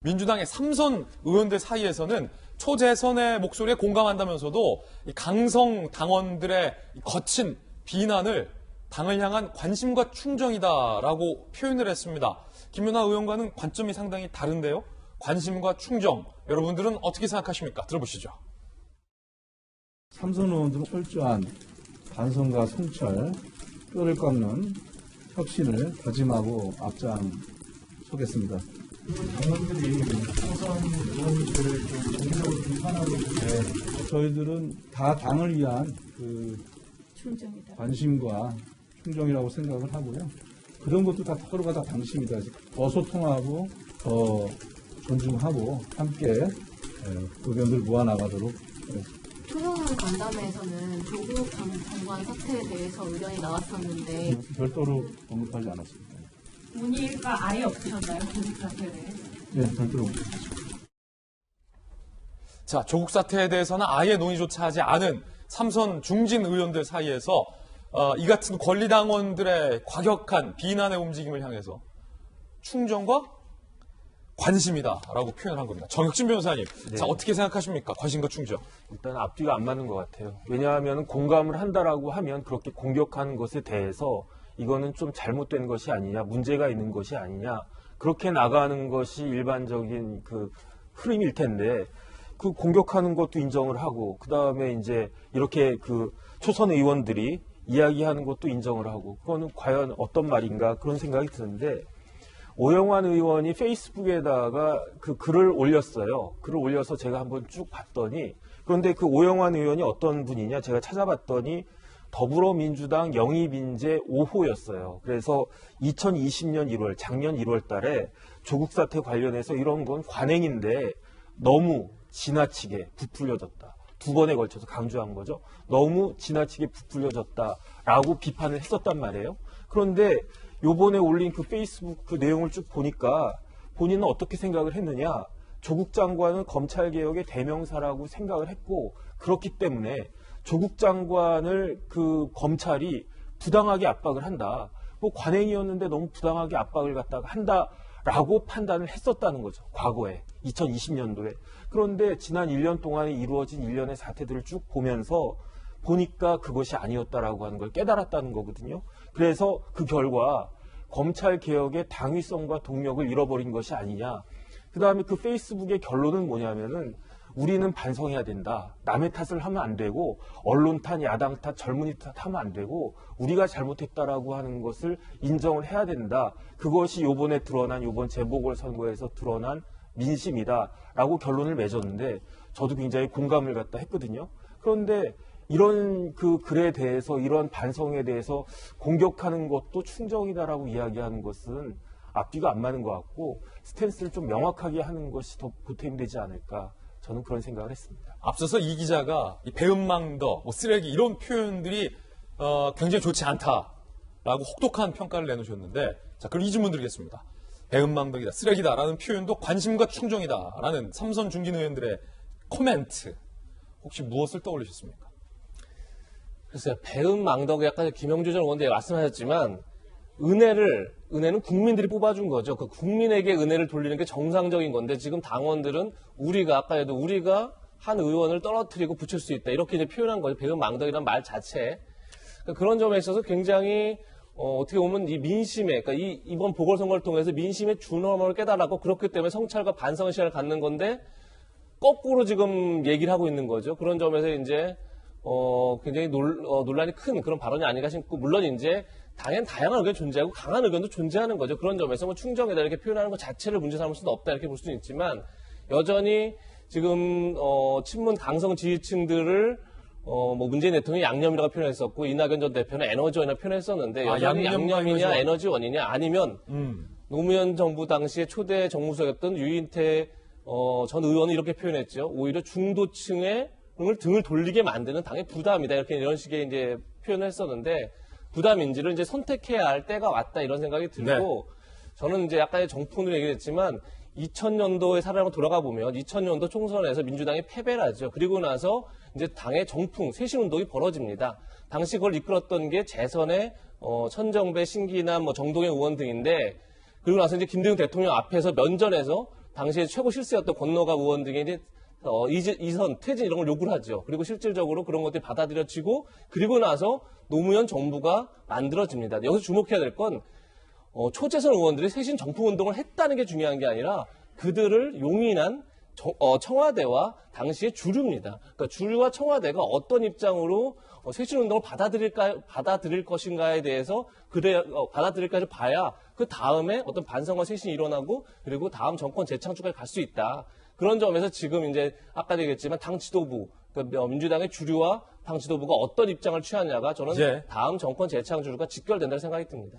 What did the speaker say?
민주당의 삼선 의원들 사이에서는 초재선의 목소리에 공감한다면서도 이 강성 당원들의 거친 비난을 당을 향한 관심과 충정이다라고 표현을 했습니다. 김연아 의원과는 관점이 상당히 다른데요. 관심과 충정, 여러분들은 어떻게 생각하십니까? 들어보시죠. 삼선 의원들은 철저한 반성과 성찰, 뼈를 깎는 혁신을 다짐하고 앞장서겠습니다. 당원들이 삼선 의원들을 좀 정적으로 비판하고 있는데 저희들은 다 당을 위한 충정이다. 관심과 충정이라고 생각을 하고요. 그런 것도 다 서로가 다 당심이다. 더 소통하고 더 존중하고 함께 의견들 모아나가도록 초경환 간담회에서는 조국 장관 사태에 대해서 의견이 나왔었는데 별도로 언급하지 않았습니다. 문의가 아예 없으셨나요? 조국 사태에 대해? 네, 별도로 언급하죠. 자, 조국 사태에 대해서는 아예 논의조차 하지 않은 삼선 중진 의원들 사이에서 이 같은 권리당원들의 과격한 비난의 움직임을 향해서 충정과 관심이다라고 표현한 겁니다. 정혁진 변호사님, 네. 자 어떻게 생각하십니까? 관심과 충정. 일단 앞뒤가 안 맞는 것 같아요. 왜냐하면 공감을 한다라고 하면 그렇게 공격하는 것에 대해서 이거는 좀 잘못된 것이 아니냐, 문제가 있는 것이 아니냐, 그렇게 나가는 것이 일반적인 그 흐름일 텐데 그 공격하는 것도 인정을 하고 그 다음에 이제 이렇게 그 초선 의원들이 이야기하는 것도 인정을 하고 그거는 과연 어떤 말인가 그런 생각이 드는데. 오영환 의원이 페이스북에다가 그 글을 올렸어요. 글을 올려서 제가 한번 쭉 봤더니 그런데 그 오영환 의원이 어떤 분이냐 제가 찾아봤더니 더불어민주당 영입인재 5호였어요. 그래서 2020년 1월 작년 1월 달에 조국 사태 관련해서 이런 건 관행인데 너무 지나치게 부풀려졌다. 두 번에 걸쳐서 강조한 거죠. 너무 지나치게 부풀려졌다라고 비판을 했었단 말이에요. 그런데 요번에 올린 그 페이스북 그 내용을 쭉 보니까 본인은 어떻게 생각을 했느냐. 조국 장관은 검찰개혁의 대명사라고 생각을 했고 그렇기 때문에 조국 장관을 그 검찰이 부당하게 압박을 한다. 뭐 관행이었는데 너무 부당하게 압박을 갖다가 한다라고 판단을 했었다는 거죠. 과거에 2020년도에. 그런데 지난 1년 동안에 이루어진 일련의 사태들을 쭉 보면서 보니까 그것이 아니었다라고 하는 걸 깨달았다는 거거든요. 그래서 그 결과 검찰개혁의 당위성과 동력을 잃어버린 것이 아니냐. 그 다음에 그 페이스북의 결론은 뭐냐면은 우리는 반성해야 된다. 남의 탓을 하면 안 되고 언론 탓, 야당 탓, 젊은이 탓 하면 안 되고 우리가 잘못했다라고 하는 것을 인정을 해야 된다. 그것이 요번에 드러난 요번 재보궐선거에서 드러난 민심이다라고 결론을 맺었는데 저도 굉장히 공감을 갖다 했거든요. 그런데 이런 그 글에 대해서 이런 반성에 대해서 공격하는 것도 충정이다라고 이야기하는 것은 앞뒤가 안 맞는 것 같고 스탠스를 좀 명확하게 하는 것이 더 보탬이 되지 않을까 저는 그런 생각을 했습니다. 앞서서 이 기자가 이 배은망덕, 뭐 쓰레기 이런 표현들이 굉장히 좋지 않다라고 혹독한 평가를 내놓으셨는데 자 그럼 이 질문 드리겠습니다. 배은망덕이다, 쓰레기다라는 표현도 관심과 충정이다라는 삼선 중진 의원들의 코멘트 혹시 무엇을 떠올리셨습니까? 글쎄요, 배은망덕 약간 김영주 전 의원도 말씀하셨지만 은혜는 국민들이 뽑아준 거죠. 그 국민에게 은혜를 돌리는 게 정상적인 건데 지금 당원들은 우리가 한 의원을 떨어뜨리고 붙일 수 있다 이렇게 이제 표현한 거죠. 배은망덕이라는 말 자체. 그런 점에 있어서 굉장히 어떻게 보면 이 민심에 그러니까 이번 보궐선거를 통해서 민심의 준엄함을 깨달았고 그렇기 때문에 성찰과 반성의 시간을 갖는 건데 거꾸로 지금 얘기를 하고 있는 거죠. 그런 점에서 이제 굉장히 논란이 큰 그런 발언이 아닌가 싶고, 물론 이제 당연 다양한 의견이 존재하고 강한 의견도 존재하는 거죠. 그런 점에서 뭐 충정이다 이렇게 표현하는 것 자체를 문제 삼을 수는 없다 이렇게 볼 수는 있지만, 여전히 지금 친문 강성 지지층들을 뭐 문재인 대통령이 양념이라고 표현했었고 이낙연 전 대표는 에너지원이라고 표현했었는데 여전히 양념이냐 에너지원이냐 아니면 노무현 정부 당시에 초대 정무수석이었던 유인태 전 의원은 이렇게 표현했죠. 오히려 중도층의 등을 돌리게 만드는 당의 부담이다 이렇게 이런 식의 이제 표현을 했었는데, 부담인지를 이제 선택해야 할 때가 왔다 이런 생각이 들고, 네. 저는 이제 약간의 정풍으로 얘기했지만 2000년도의 사례로 돌아가 보면 2000년도 총선에서 민주당이 패배를 하죠. 그리고 나서 이제 당의 정풍 쇄신운동이 벌어집니다. 당시 그걸 이끌었던 게 재선의 천정배, 신기남, 뭐 정동영 의원 등인데, 그리고 나서 이제 김대중 대통령 앞에서 면전에서 당시에 최고 실세였던 권노갑 의원 등이 이제 이선, 퇴진 이런 걸 요구를 하죠. 그리고 실질적으로 그런 것들이 받아들여지고 그리고 나서 노무현 정부가 만들어집니다. 여기서 주목해야 될 건 초재선 의원들이 쇄신 정풍운동을 했다는 게 중요한 게 아니라 그들을 용인한 청와대와 당시의 주류입니다. 그러니까 주류와 청와대가 어떤 입장으로 쇄신운동을 받아들일 것인가에 대해서 받아들일까지 봐야 그 다음에 어떤 반성과 쇄신이 일어나고 그리고 다음 정권 재창출까지 갈 수 있다. 그런 점에서 지금 이제 아까도 얘기했지만 당 지도부, 그러니까 민주당의 주류와 당 지도부가 어떤 입장을 취하냐가 저는 다음 정권 재창출과 직결된다고 생각이 듭니다.